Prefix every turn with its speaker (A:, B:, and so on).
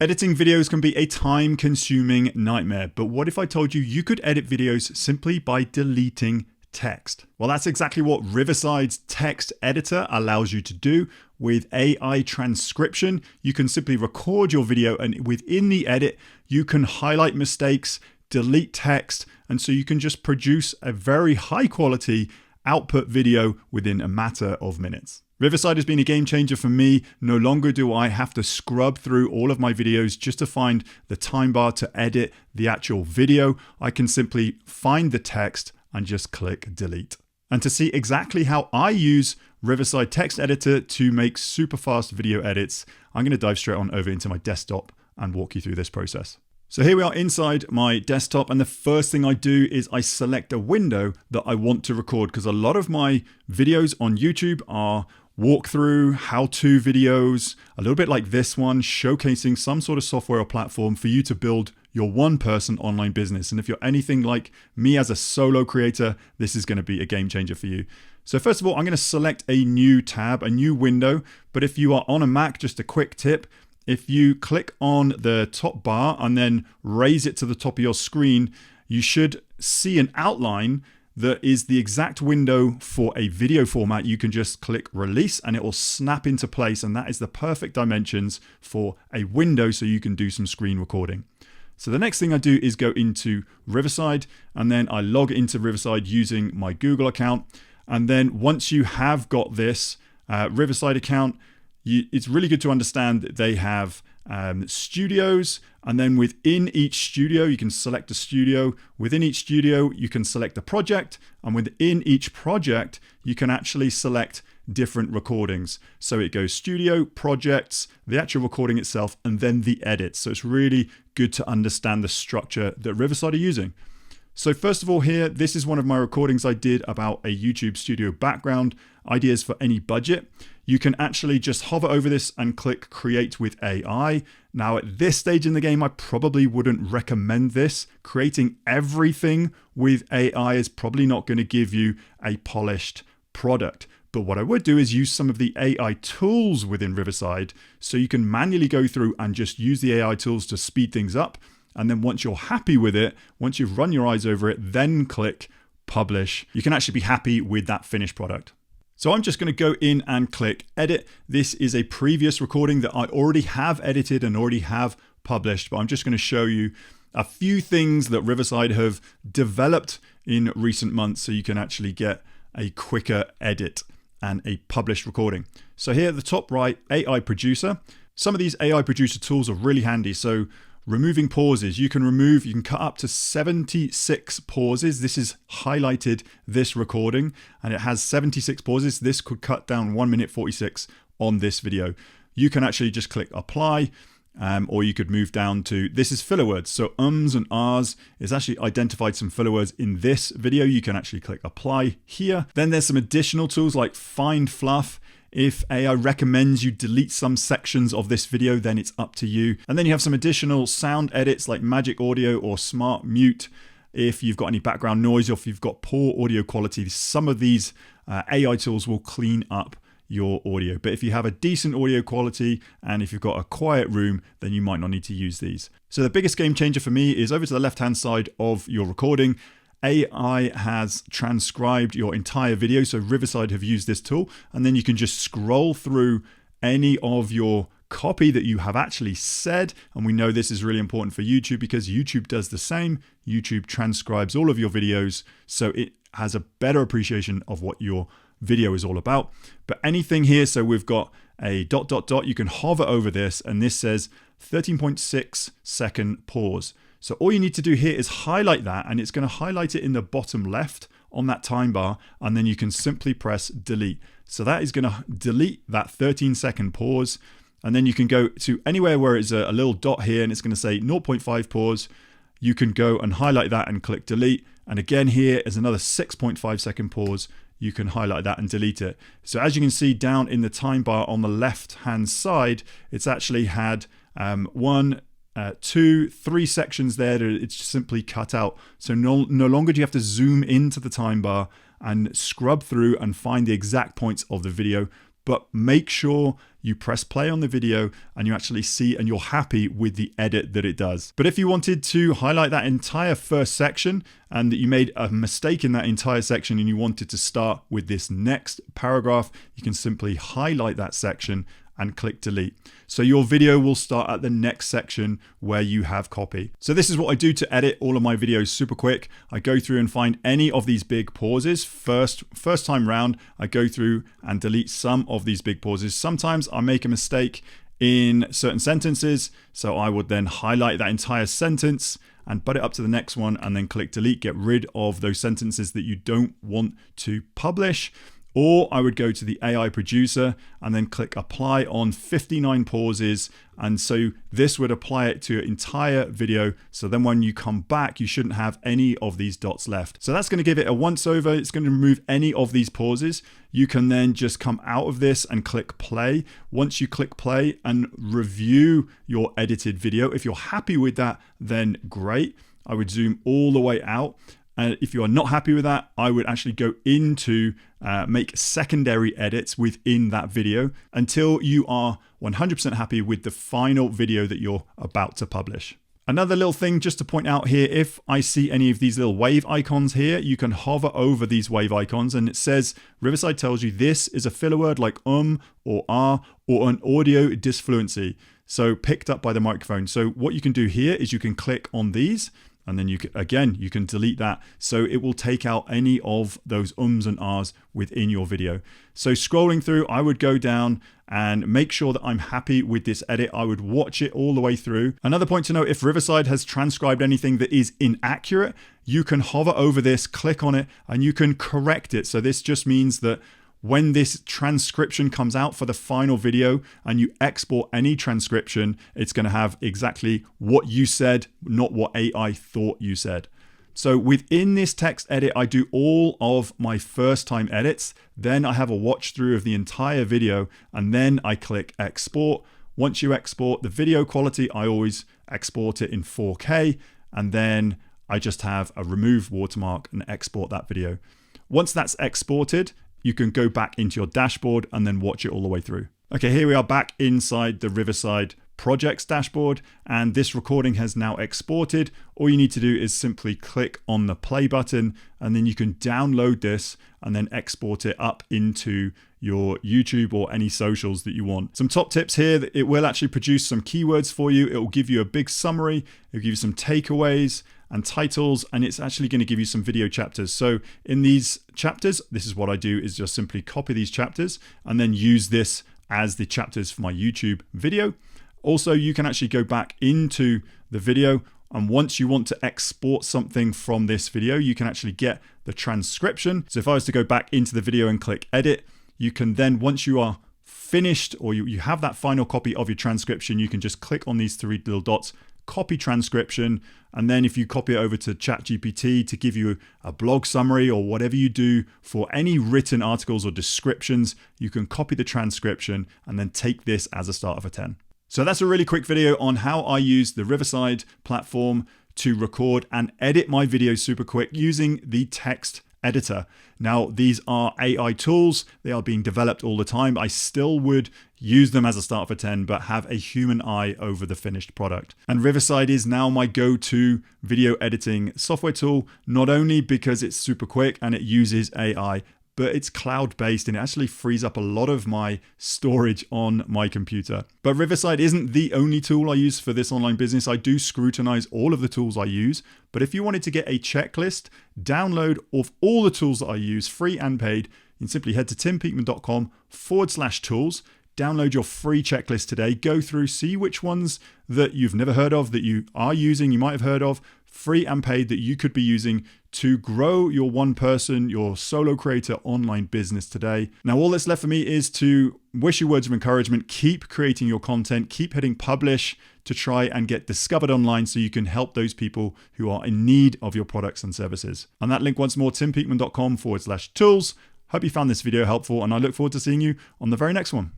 A: Editing videos can be a time-consuming nightmare, but what if I told you you could edit videos simply by deleting text? Well, that's exactly what Riverside's Text Editor allows you to do. With AI transcription, you can simply record your video, and within the edit, you can highlight mistakes, delete text, and so you can just produce a very high quality output video within a matter of minutes. Riverside has been a game changer for me. No longer do I have to scrub through all of my videos just to find the time bar to edit the actual video. I can simply find the text and just click delete. And to see exactly how I use Riverside Text Editor to make super fast video edits, I'm going to dive straight on over into my desktop and walk you through this process. So here we are inside my desktop, and the first thing I do is I select a window that I want to record, because a lot of my videos on YouTube are walkthrough, how-to videos, a little bit like this one, showcasing some sort of software or platform for you to build your one-person online business. And if you're anything like me as a solo creator, this is going to be a game changer for you. So first of all, I'm going to select a new tab, a new window. But if you are on a Mac, just a quick tip, if you click on the top bar and then raise it to the top of your screen, you should see an outline that is the exact window for a video format. You can just click release and it will snap into place, and that is the perfect dimensions for a window so you can do some screen recording. So the next thing I do is go into Riverside, and then I log into Riverside using my Google account. And then once you have got this Riverside account, it's really good to understand that they have studios, and then within each studio you can select a studio. Within each studio you can select a project, and within each project you can actually select different recordings. So it goes studio, projects, the actual recording itself, and then the edits. So it's really good to understand the structure that Riverside are using. So first of all here, this is one of my recordings I did about a YouTube studio background, ideas for any budget. You can actually just hover over this and click create with AI. Now at this stage in the game, I probably wouldn't recommend this. Creating everything with AI is probably not going to give you a polished product. But what I would do is use some of the AI tools within Riverside, so you can manually go through and just use the AI tools to speed things up. And then once you're happy with it, once you've run your eyes over it, then click publish. You can actually be happy with that finished product. So I'm just going to go in and click edit. This is a previous recording that I already have edited and already have published, but I'm just going to show you a few things that Riverside have developed in recent months so you can actually get a quicker edit and a published recording. So here at the top right, AI Producer. Some of these AI Producer tools are really handy. So removing pauses, you can cut up to 76 pauses. This is highlighted this recording and it has 76 pauses. This could cut down 1 minute 46 on this video. You can actually just click apply, or you could move down to, this is filler words. So ums and ahs, it's actually identified some filler words in this video. You can actually click apply here. Then there's some additional tools like find fluff. If AI recommends you delete some sections of this video, then it's up to you. And then you have some additional sound edits like magic audio or smart mute. If you've got any background noise or if you've got poor audio quality, some of these AI tools will clean up your audio. But if you have a decent audio quality and if you've got a quiet room, then you might not need to use these. So the biggest game changer for me is over to the left-hand side of your recording. AI has transcribed your entire video. So Riverside have used this tool, and then you can just scroll through any of your copy that you have actually said. And we know this is really important for YouTube because YouTube does the same. YouTube transcribes all of your videos, so it has a better appreciation of what your video is all about. But anything here, so we've got a ... you can hover over this and this says 13.6 second pause. So all you need to do here is highlight that, and it's going to highlight it in the bottom left on that time bar, and then you can simply press delete. So that is going to delete that 13-second pause, and then you can go to anywhere where it's a little dot here and it's going to say 0.5 pause. You can go and highlight that and click delete, and again here is another 6.5 second pause. You can highlight that and delete it. So as you can see down in the time bar on the left hand side, it's actually had 1, 2, 3 sections there that it's simply cut out. So no longer do you have to zoom into the time bar and scrub through and find the exact points of the video. but make sure you press play on the video and you actually see and you're happy with the edit that it does. But if you wanted to highlight that entire first section and that you made a mistake in that entire section and you wanted to start with this next paragraph, you can simply highlight that section and click delete. So your video will start at the next section where you have copy. So this is what I do to edit all of my videos super quick. I go through and find any of these big pauses. First time round, I go through and delete some of these big pauses. Sometimes I make a mistake in certain sentences. So I would then highlight that entire sentence and put it up to the next one and then click delete, get rid of those sentences that you don't want to publish. Or I would go to the AI producer and then click apply on 59 pauses. And so this would apply it to your entire video. So then when you come back, you shouldn't have any of these dots left. So that's going to give it a once over. It's going to remove any of these pauses. You can then just come out of this and click play. Once you click play and review your edited video, if you're happy with that, then great. I would zoom all the way out. If you are not happy with that, I would actually go into make secondary edits within that video until you are 100% happy with the final video that you're about to publish. Another little thing just to point out here, if I see any of these little wave icons here, you can hover over these wave icons and it says, Riverside tells you this is a filler word like or or an audio disfluency. So picked up by the microphone. So what you can do here is you can click on these and then you can delete that. So it will take out any of those ums and ahs within your video. So scrolling through, I would go down and make sure that I'm happy with this edit. I would watch it all the way through. Another point to note, if Riverside has transcribed anything that is inaccurate, you can hover over this, click on it, and you can correct it. So this just means that when this transcription comes out for the final video and you export any transcription, it's going to have exactly what you said, not what AI thought you said. So within this text edit, I do all of my first time edits. Then I have a watch through of the entire video and then I click export. Once you export the video quality, I always export it in 4K and then I just have a remove watermark and export that video. Once that's exported, you can go back into your dashboard and then watch it all the way through. Okay, here we are back inside the Riverside projects dashboard and this recording has now exported. All you need to do is simply click on the play button and then you can download this and then export it up into your YouTube or any socials that you want. Some top tips here, that it will actually produce some keywords for you. It will give you a big summary. It will give you some takeaways and titles, and it's actually going to give you some video chapters. So in these chapters, this is what I do is just simply copy these chapters and then use this as the chapters for my YouTube video. Also, you can actually go back into the video and once you want to export something from this video, you can actually get the transcription. So if I was to go back into the video and click edit, you can then, once you are finished or you have that final copy of your transcription, you can just click on these three little dots, copy transcription, and then if you copy it over to ChatGPT to give you a blog summary or whatever you do for any written articles or descriptions, you can copy the transcription and then take this as a start of a 10. So that's a really quick video on how I use the Riverside platform to record and edit my videos super quick using the text editor. Now, these are AI tools. They are being developed all the time. I still would use them as a start for 10, but have a human eye over the finished product. And Riverside is now my go-to video editing software tool, not only because it's super quick and it uses AI, but it's cloud-based and it actually frees up a lot of my storage on my computer. But Riverside isn't the only tool I use for this online business. I do scrutinize all of the tools I use. But if you wanted to get a checklist, download of all the tools that I use, free and paid, you can simply head to timpeakman.com/tools. Download your free checklist today. Go through, see which ones that you've never heard of, that you are using, you might have heard of, free and paid, that you could be using to grow your one person, your solo creator online business today. Now, all that's left for me is to wish you words of encouragement. Keep creating your content, keep hitting publish to try and get discovered online so you can help those people who are in need of your products and services. And that link once more, timpeakman.com/tools. Hope you found this video helpful and I look forward to seeing you on the very next one.